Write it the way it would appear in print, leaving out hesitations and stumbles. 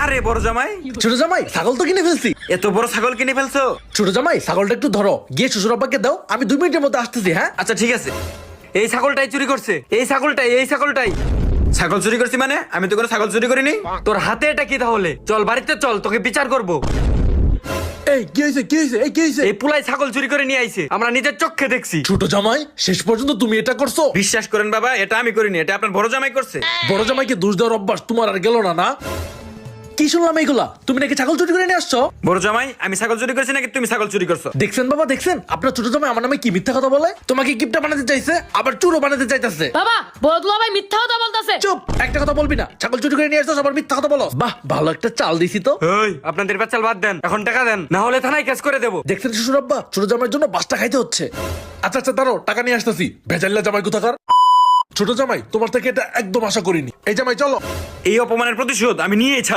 আরে বড় জামাই, ছোট জামাই ছাগল তো কিনে ফেলছি। এত বড় ছাগল কিনে ফেলছো? ছোট জামাই ছাগলটা একটু ধরো, গিয়ে শ্বশুর আব্বাকে দাও, আমি 2 মিনিটের মধ্যে আসতেছি। হ্যাঁ আচ্ছা ঠিক আছে। এই ছাগলটাই চুরি করছে, এই ছাগলটাই। ছাগল চুরি করছি মানে? আমি তো কোনো ছাগল চুরি করিনি। তোর হাতে এটা কি তাহলে? চল বাড়িতে চল, তোকে বিচার করব। এই কি হয়েছে, কি হয়েছে, এই কি হয়েছে? এই পুলাই ছাগল চুরি করে নিয়ে আইছে, আমরা নিজের চোখে দেখছি। ছোট জামাই শেষ পর্যন্ত তুমি এটা করছো? বিশ্বাস করেন বাবা, এটা আমি করিনি, এটা আপনার বড় জামাই করছে। বড় জামাইকে দোষ দেওয়ার অভ্যাস তোমার আর গেল না? না কি শুনলাম এইগুলা? তুমি নাকি ছাগল চুরি করে নিয়ে আসছো? বড় জামাই, আমি ছাগল চুরি করছি নাকি তুমি ছাগল চুরি করছো? দেখছেন বাবা, দেখছেন আপনার ছোট জামাই আমার নামে কি মিথ্যা কথা বলে। তোমাকে গিফটটা বানাতে চাইছে, আবার চুরো বানাতে চাইতেছে। বাবা বদলা ভাই মিথ্যা কথা বলতাছে। চুপ, একটা কথা বলবি না। ছাগল চুরি করে নিয়ে আসছো, আবার মিথ্যা কথা বলো। বাহ, ভালো একটা চাল দিছি তো। এই আপনাদের বাচ্চাল বাদ দেন, এখন টাকা দেন, না হলে থানায় কেস করে দেবো। দেখছেন শ্বশুর আব্বা, ছোট জামাইয়ের জন্য বাসটা খাইতে হচ্ছে। আচ্ছা আচ্ছা দাঁড়াও, টাকা নিয়ে আসতেছি। ভেজাল্লা জামাই কোথাকার। ছোট জামাই, তোমার থেকে এটা একদম আশা করিনি। এই জামাই চলো। এই অপমানের প্রতিশোধ আমি নিয়েই ছাড়বো।